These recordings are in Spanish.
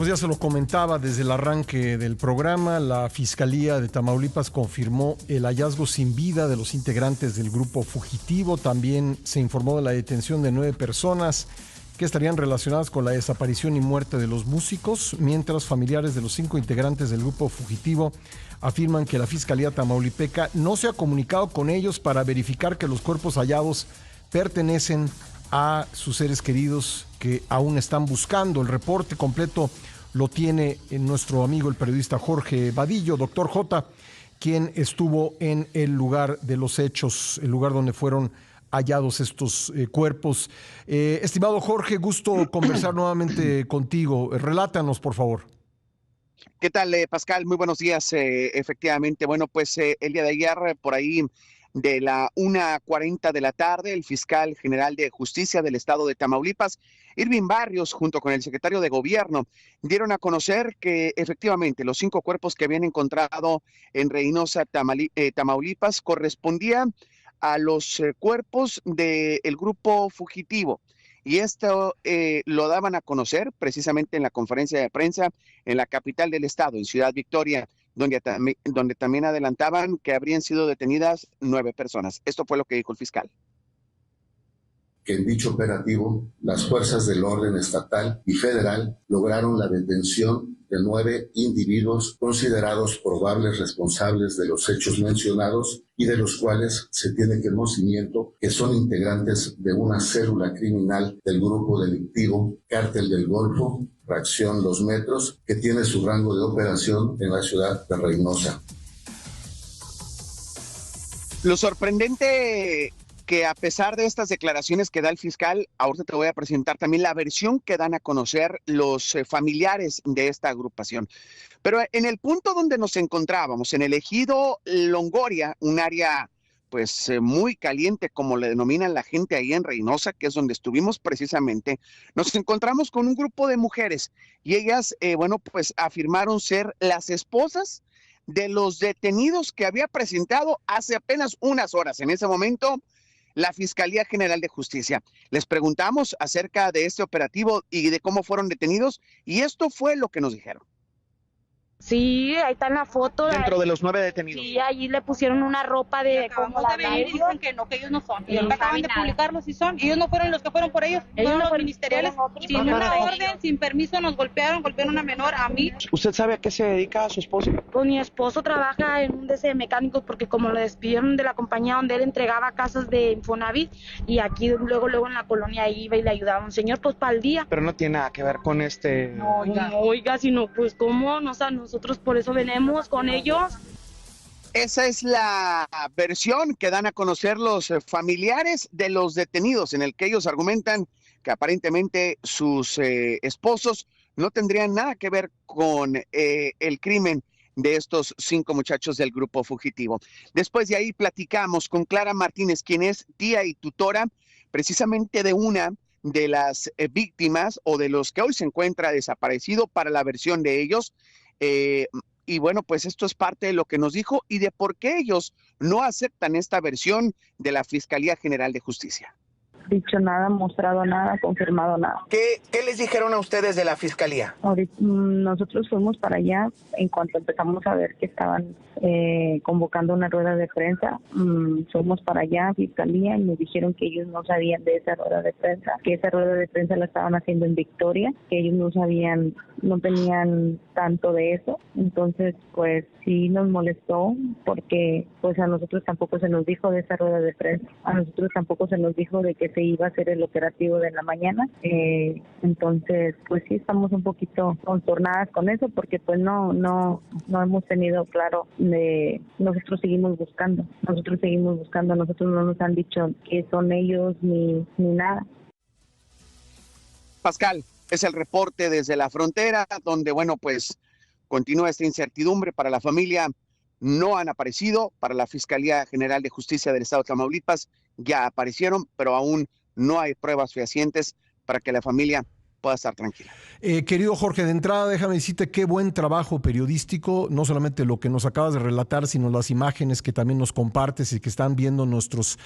Pues ya se lo comentaba desde el arranque del programa, la Fiscalía de Tamaulipas confirmó el hallazgo sin vida de los integrantes del grupo fugitivo. También se informó de la detención de 9 personas que estarían relacionadas con la desaparición y muerte de los músicos, mientras familiares de los 5 integrantes del grupo fugitivo afirman que la Fiscalía Tamaulipeca no se ha comunicado con ellos para verificar que los cuerpos hallados pertenecen a sus seres queridos que aún están buscando. El reporte completo lo tiene nuestro amigo el periodista Jorge Vadillo, doctor J, quien estuvo en el lugar de los hechos, el lugar donde fueron hallados estos cuerpos. Estimado Jorge, gusto conversar nuevamente contigo. Relátanos, por favor. ¿Qué tal, Pascal? Muy buenos días. Efectivamente, bueno, pues el día de ayer, por ahí de la 1:40 de la tarde, el fiscal general de justicia del estado de Tamaulipas, Irving Barrios, junto con el secretario de gobierno, dieron a conocer que efectivamente los 5 cuerpos que habían encontrado en Reynosa, Tamaulipas, correspondían a los cuerpos del grupo fugitivo. Y esto lo daban a conocer precisamente en la conferencia de prensa en la capital del estado, en Ciudad Victoria, donde también adelantaban que habrían sido detenidas 9 personas. Esto fue lo que dijo el fiscal. Que en dicho operativo, las fuerzas del orden estatal y federal lograron la detención de 9 individuos considerados probables responsables de los hechos mencionados y de los cuales se tiene conocimiento que son integrantes de una célula criminal del grupo delictivo Cártel del Golfo, fracción Los Metros, que tiene su rango de operación en la ciudad de Reynosa. Lo sorprendente que a pesar de estas declaraciones que da el fiscal, ahorita te voy a presentar también la versión que dan a conocer los familiares de esta agrupación. Pero en el punto donde nos encontrábamos, en el ejido Longoria, un área pues muy caliente, como le denominan la gente ahí en Reynosa, que es donde estuvimos precisamente, nos encontramos con un grupo de mujeres y ellas, bueno, pues afirmaron ser las esposas de los detenidos que había presentado hace apenas unas horas. En ese momento, la Fiscalía General de Justicia. Les preguntamos acerca de este operativo y de cómo fueron detenidos, y esto fue lo que nos dijeron. Sí, ahí está en la foto. Dentro de los 9 detenidos. Sí, allí le pusieron una ropa de... Acabamos de venir y dicen que no, que ellos no son. Y acaban de publicarlo si son. Ellos no fueron los que fueron por ellos. Ellos los ministeriales, sin una orden, sin permiso, nos golpearon a una menor, a mí. ¿Usted sabe a qué se dedica su esposo? Pues mi esposo trabaja en un DC de mecánicos porque como lo despidieron de la compañía donde él entregaba casas de Infonavit y aquí luego en la colonia iba y le ayudaba a un señor pues para el día. Pero no tiene nada que ver con este... No, oiga, sino pues cómo, no, o sea, nosotros por eso venimos con ellos. Esa es la versión que dan a conocer los familiares de los detenidos, en el que ellos argumentan que aparentemente sus esposos no tendrían nada que ver con el crimen de estos 5 muchachos del grupo fugitivo. Después de ahí platicamos con Clara Martínez, quien es tía y tutora precisamente de una de las víctimas o de los que hoy se encuentra desaparecido para la versión de ellos. Y bueno, pues esto es parte de lo que nos dijo y de por qué ellos no aceptan esta versión de la Fiscalía General de Justicia. Dicho nada, mostrado nada, confirmado nada. ¿Qué les dijeron a ustedes de la Fiscalía? Ahorita, nosotros fuimos para allá en cuanto empezamos a ver que estaban convocando una rueda de prensa. Fuimos para allá, Fiscalía, y nos dijeron que ellos no sabían de esa rueda de prensa, que esa rueda de prensa la estaban haciendo en Victoria, que ellos no sabían, no tenían tanto de eso. Entonces, pues sí nos molestó porque pues a nosotros tampoco se nos dijo de esa rueda de prensa, a nosotros tampoco se nos dijo de que se iba a hacer el operativo de la mañana. Entonces, pues sí estamos un poquito contornadas con eso porque pues no hemos tenido claro de nosotros seguimos buscando, nosotros no nos han dicho que son ellos ni nada. Pascal, es el reporte desde la frontera donde, bueno, pues continúa esta incertidumbre para la familia. No han aparecido. Para la Fiscalía General de Justicia del Estado de Tamaulipas ya aparecieron, pero aún no hay pruebas fehacientes para que la familia pueda estar tranquila. Querido Jorge, de entrada déjame decirte qué buen trabajo periodístico, no solamente lo que nos acabas de relatar, sino las imágenes que también nos compartes y que están viendo nuestros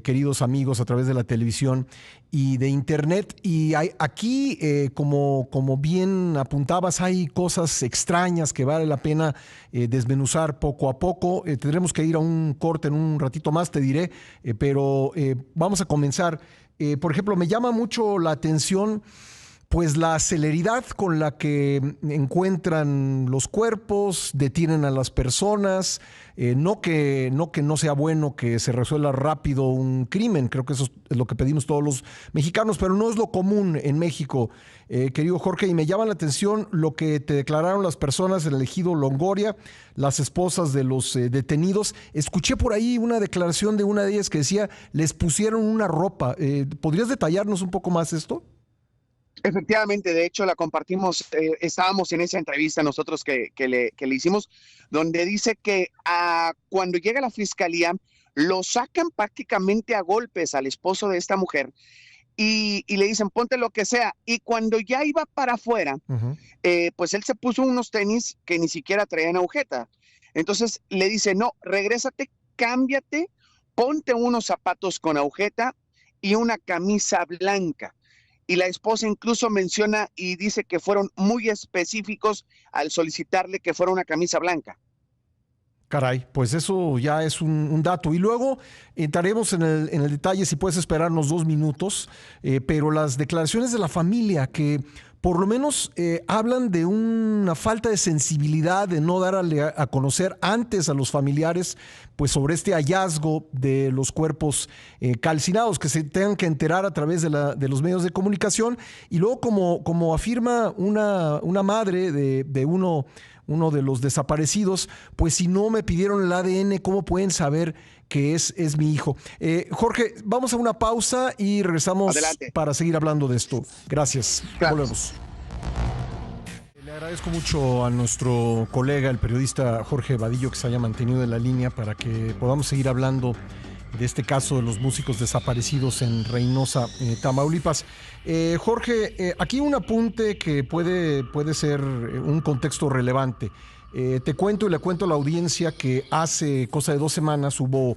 queridos amigos a través de la televisión y de internet. Y aquí, como bien apuntabas, hay cosas extrañas que vale la pena desmenuzar poco a poco. Tendremos que ir a un corte en un ratito más, te diré, pero vamos a comenzar. Por ejemplo, me llama mucho la atención pues la celeridad con la que encuentran los cuerpos, detienen a las personas, no que no sea bueno que se resuelva rápido un crimen, creo que eso es lo que pedimos todos los mexicanos, pero no es lo común en México, querido Jorge, y me llama la atención lo que te declararon las personas en el ejido Longoria, las esposas de los detenidos. Escuché por ahí una declaración de una de ellas que decía, les pusieron una ropa. ¿Podrías detallarnos un poco más esto? Efectivamente, de hecho la compartimos, estábamos en esa entrevista nosotros que le hicimos, donde dice que cuando llega la fiscalía lo sacan prácticamente a golpes al esposo de esta mujer y le dicen ponte lo que sea, y cuando ya iba para afuera, pues él se puso unos tenis que ni siquiera traían agujeta, entonces le dice no, regrésate, cámbiate, ponte unos zapatos con agujeta y una camisa blanca. Y la esposa incluso menciona y dice que fueron muy específicos al solicitarle que fuera una camisa blanca. Caray, pues eso ya es un dato. Y luego entraremos en el detalle, si puedes esperarnos 2 minutos, pero las declaraciones de la familia que por lo menos hablan de una falta de sensibilidad, de no dar a conocer antes a los familiares pues sobre este hallazgo de los cuerpos calcinados, que se tengan que enterar a través de los medios de comunicación. Y luego como afirma una madre de uno de los desaparecidos, pues si no me pidieron el ADN, ¿cómo pueden saber que es mi hijo? Jorge, vamos a una pausa y regresamos. Adelante. Para seguir hablando de esto. Gracias. Volvemos. Le agradezco mucho a nuestro colega, el periodista Jorge Vadillo, que se haya mantenido en la línea para que podamos seguir hablando de este caso de los músicos desaparecidos en Reynosa, Tamaulipas. Jorge, aquí un apunte que puede ser un contexto relevante. Te cuento y le cuento a la audiencia que hace cosa de 2 semanas hubo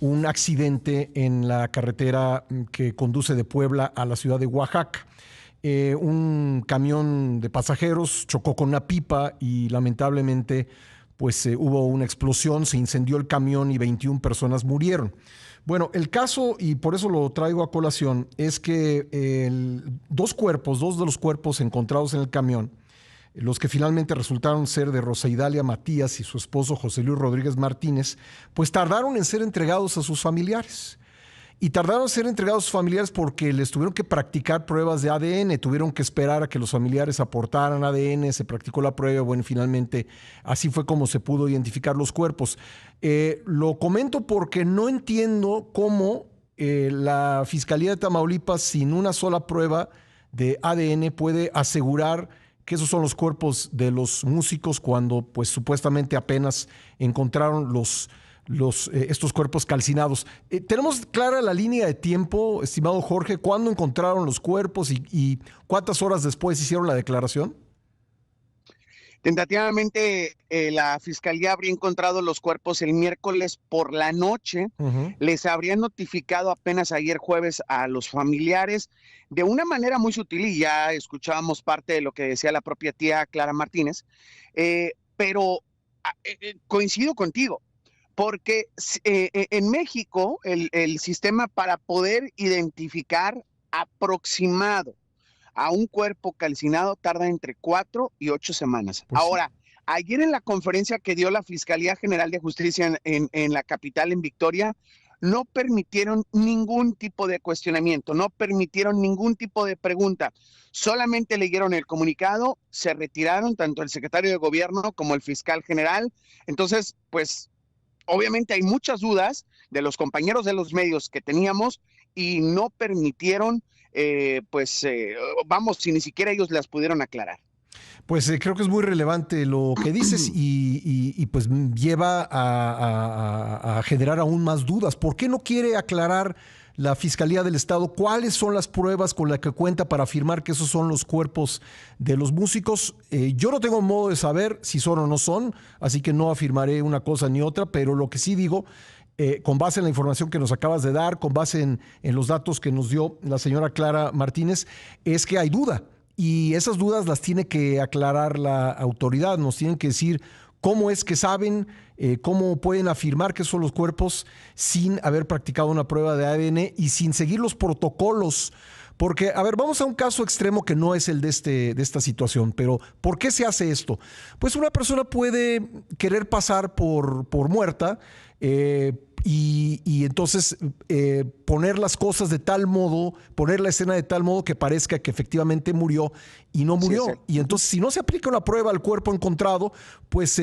un accidente en la carretera que conduce de Puebla a la ciudad de Oaxaca. Un camión de pasajeros chocó con una pipa y lamentablemente pues hubo una explosión, se incendió el camión y 21 personas murieron. Bueno, el caso, y por eso lo traigo a colación, es que dos de los cuerpos encontrados en el camión, los que finalmente resultaron ser de Rosa Idalia Matías y su esposo José Luis Rodríguez Martínez, pues tardaron en ser entregados a sus familiares. Y tardaron en ser entregados a sus familiares porque les tuvieron que practicar pruebas de ADN, tuvieron que esperar a que los familiares aportaran ADN, se practicó la prueba, bueno, finalmente así fue como se pudo identificar los cuerpos. Lo comento porque no entiendo cómo la Fiscalía de Tamaulipas, sin una sola prueba de ADN, puede asegurar que esos son los cuerpos de los músicos cuando, pues, supuestamente apenas encontraron estos cuerpos calcinados. ¿Tenemos clara la línea de tiempo, estimado Jorge? ¿Cuándo encontraron los cuerpos y cuántas horas después hicieron la declaración? Tentativamente, la Fiscalía habría encontrado los cuerpos el miércoles por la noche. Les habrían notificado apenas ayer jueves a los familiares de una manera muy sutil, y ya escuchábamos parte de lo que decía la propia tía Clara Martínez, pero coincido contigo. Porque en México el sistema para poder identificar aproximado a un cuerpo calcinado tarda entre 4 y 8 semanas. Pues ahora, ayer en la conferencia que dio la Fiscalía General de Justicia en la capital, en Victoria, no permitieron ningún tipo de cuestionamiento, no permitieron ningún tipo de pregunta. Solamente leyeron el comunicado, se retiraron tanto el secretario de Gobierno como el fiscal general. Entonces, pues, obviamente hay muchas dudas de los compañeros de los medios que teníamos y no permitieron, vamos, si ni siquiera ellos las pudieron aclarar. Pues creo que es muy relevante lo que dices y pues lleva a generar aún más dudas. ¿Por qué no quiere aclarar la Fiscalía del Estado cuáles son las pruebas con las que cuenta para afirmar que esos son los cuerpos de los músicos. Yo no tengo modo de saber si son o no son, así que no afirmaré una cosa ni otra, pero lo que sí digo, con base en la información que nos acabas de dar, con base en los datos que nos dio la señora Clara Martínez, es que hay duda. Y esas dudas las tiene que aclarar la autoridad, nos tienen que decir cómo es que saben, cómo pueden afirmar que son los cuerpos sin haber practicado una prueba de ADN y sin seguir los protocolos. Porque, a ver, vamos a un caso extremo que no es el de esta situación, pero ¿por qué se hace esto? Pues una persona puede querer pasar por muerta, y entonces poner las cosas de tal modo, poner la escena de tal modo que parezca que efectivamente murió y no murió. Sí, sí. Y entonces si no se aplica una prueba al cuerpo encontrado, pues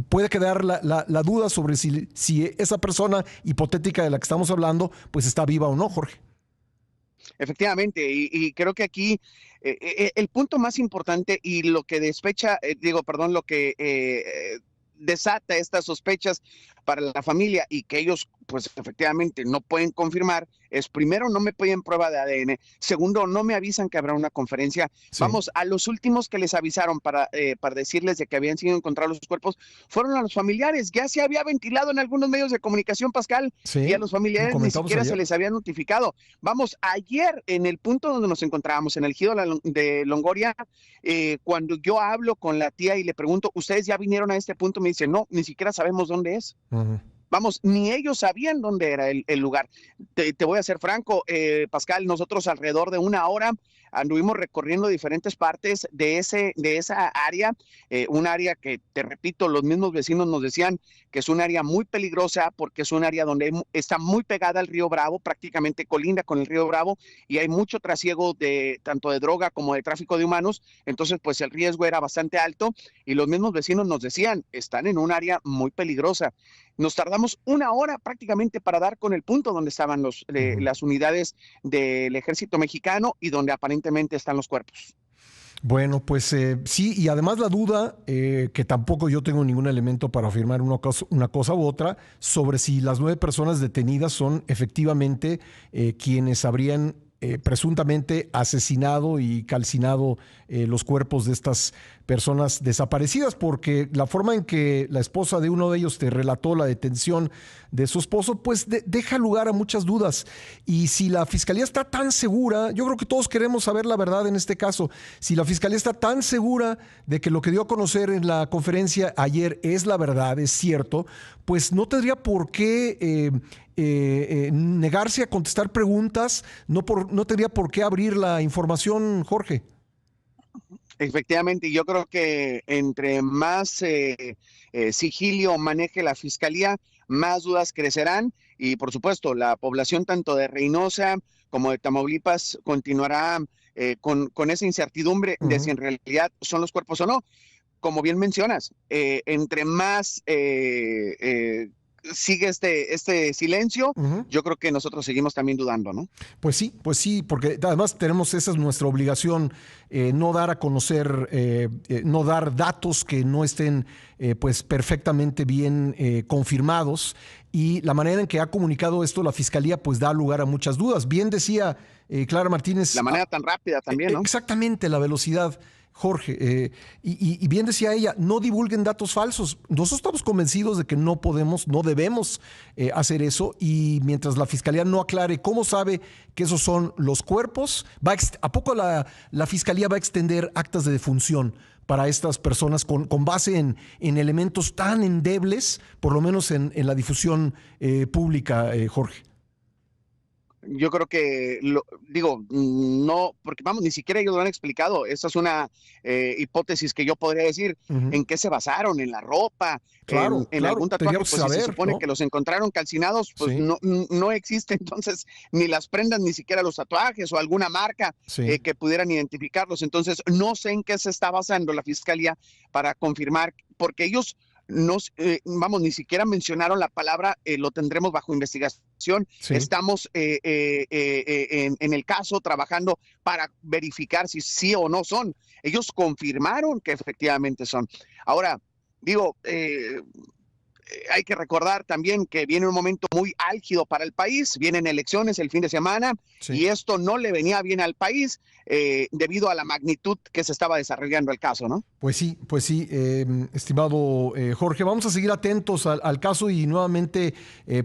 puede quedar la duda sobre si esa persona hipotética de la que estamos hablando pues está viva o no, Jorge. Efectivamente, y creo que aquí el punto más importante y lo que lo que desata estas sospechas para la familia y que ellos pues efectivamente no pueden confirmar es, primero, no me piden prueba de ADN, segundo, no me avisan que habrá una conferencia. Sí. Vamos, a los últimos que les avisaron para decirles de que habían sido encontrados los cuerpos fueron a los familiares. Ya se había ventilado en algunos medios de comunicación, Pascal, sí, y a los familiares ni siquiera se les había notificado. Vamos, ayer en el punto donde nos encontrábamos, en el ejido de Longoria, cuando yo hablo con la tía y le pregunto, ¿ustedes ya vinieron a este punto? Me dice, no, ni siquiera sabemos dónde es. Uh-huh. Vamos, ni ellos sabían dónde era el lugar. Te voy a ser franco, Pascal, nosotros alrededor de una hora anduvimos recorriendo diferentes partes de esa área, un área que, te repito, los mismos vecinos nos decían que es un área muy peligrosa porque es un área donde está muy pegada al río Bravo, prácticamente colinda con el río Bravo, y hay mucho trasiego tanto de droga como de tráfico de humanos, entonces pues el riesgo era bastante alto y los mismos vecinos nos decían, están en un área muy peligrosa. Nos tardamos una hora prácticamente para dar con el punto donde estaban las unidades del ejército mexicano y donde aparentemente están los cuerpos. Bueno, pues sí, y además la duda, que tampoco yo tengo ningún elemento para afirmar una cosa u otra, sobre si las 9 personas detenidas son efectivamente quienes habrían presuntamente asesinado y calcinado los cuerpos de estas personas desaparecidas, porque la forma en que la esposa de uno de ellos te relató la detención de su esposo, pues deja lugar a muchas dudas. Y si la fiscalía está tan segura, yo creo que todos queremos saber la verdad en este caso, si la fiscalía está tan segura de que lo que dio a conocer en la conferencia ayer es la verdad, es cierto, pues no tendría por qué negarse a contestar preguntas, no tendría por qué abrir la información, Jorge. Efectivamente, yo creo que entre más sigilio maneje la fiscalía, más dudas crecerán y por supuesto la población tanto de Reynosa como de Tamaulipas continuará con esa incertidumbre de si en realidad son los cuerpos o no. Como bien mencionas, entre más sigue este silencio, yo creo que nosotros seguimos también dudando, ¿no? Pues sí, porque además esa es nuestra obligación, no dar a conocer, no dar datos que no estén pues perfectamente bien confirmados, y la manera en que ha comunicado esto la Fiscalía pues da lugar a muchas dudas. Bien decía Clara Martínez. La manera tan rápida también, ¿no? Exactamente, la velocidad, Jorge, y bien decía ella, no divulguen datos falsos. Nosotros estamos convencidos de que no debemos hacer eso, y mientras la Fiscalía no aclare cómo sabe que esos son los cuerpos, ¿a poco la Fiscalía va a extender actas de defunción para estas personas con base en elementos tan endebles, por lo menos en la difusión pública, Jorge? Yo creo que, no, porque vamos, ni siquiera ellos lo han explicado. Esta es una hipótesis que yo podría decir. ¿En qué se basaron? ¿En la ropa? Claro, en algún tatuaje, pues saber, si se supone, ¿no?, que los encontraron calcinados, pues sí, no existe entonces ni las prendas, ni siquiera los tatuajes o alguna marca que pudieran identificarlos. Entonces, no sé en qué se está basando la Fiscalía para confirmar, porque ellos ni siquiera mencionaron la palabra, lo tendremos bajo investigación. Sí. Estamos en el caso trabajando para verificar si sí o no son. Ellos confirmaron que efectivamente son. Ahora, hay que recordar también que viene un momento muy álgido para el país, vienen elecciones el fin de semana, sí, y esto no le venía bien al país debido a la magnitud que se estaba desarrollando el caso, ¿no? Pues sí, estimado Jorge, vamos a seguir atentos al caso y nuevamente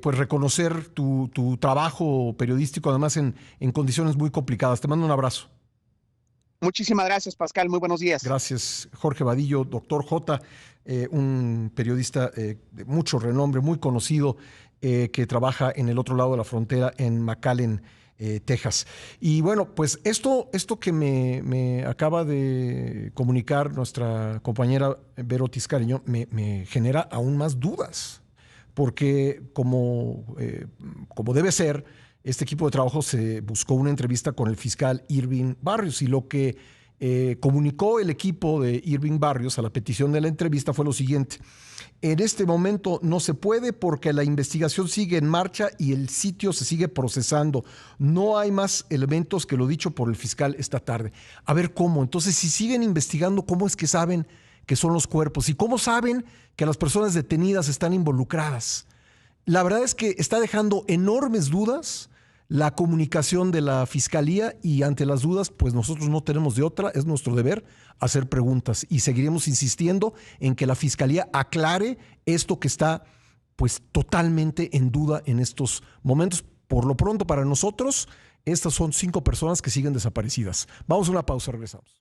pues reconocer tu trabajo periodístico, además en condiciones muy complicadas. Te mando un abrazo. Muchísimas gracias, Pascal. Muy buenos días. Gracias, Jorge Vadillo, doctor J, un periodista de mucho renombre, muy conocido, que trabaja en el otro lado de la frontera, en McAllen, Texas. Y bueno, pues esto que me acaba de comunicar nuestra compañera Vero Tiscareño me genera aún más dudas, porque como debe ser, este equipo de trabajo se buscó una entrevista con el fiscal Irving Barrios y lo que comunicó el equipo de Irving Barrios a la petición de la entrevista fue lo siguiente: en este momento no se puede porque la investigación sigue en marcha y el sitio se sigue procesando. No hay más elementos que lo dicho por el fiscal esta tarde. A ver, ¿cómo? Entonces, si siguen investigando, ¿cómo es que saben que son los cuerpos? ¿Y cómo saben que las personas detenidas están involucradas? La verdad es que está dejando enormes dudas la comunicación de la Fiscalía, y ante las dudas, pues nosotros no tenemos de otra, es nuestro deber hacer preguntas y seguiremos insistiendo en que la Fiscalía aclare esto que está pues totalmente en duda en estos momentos. Por lo pronto, para nosotros, estas son 5 personas que siguen desaparecidas. Vamos a una pausa, regresamos.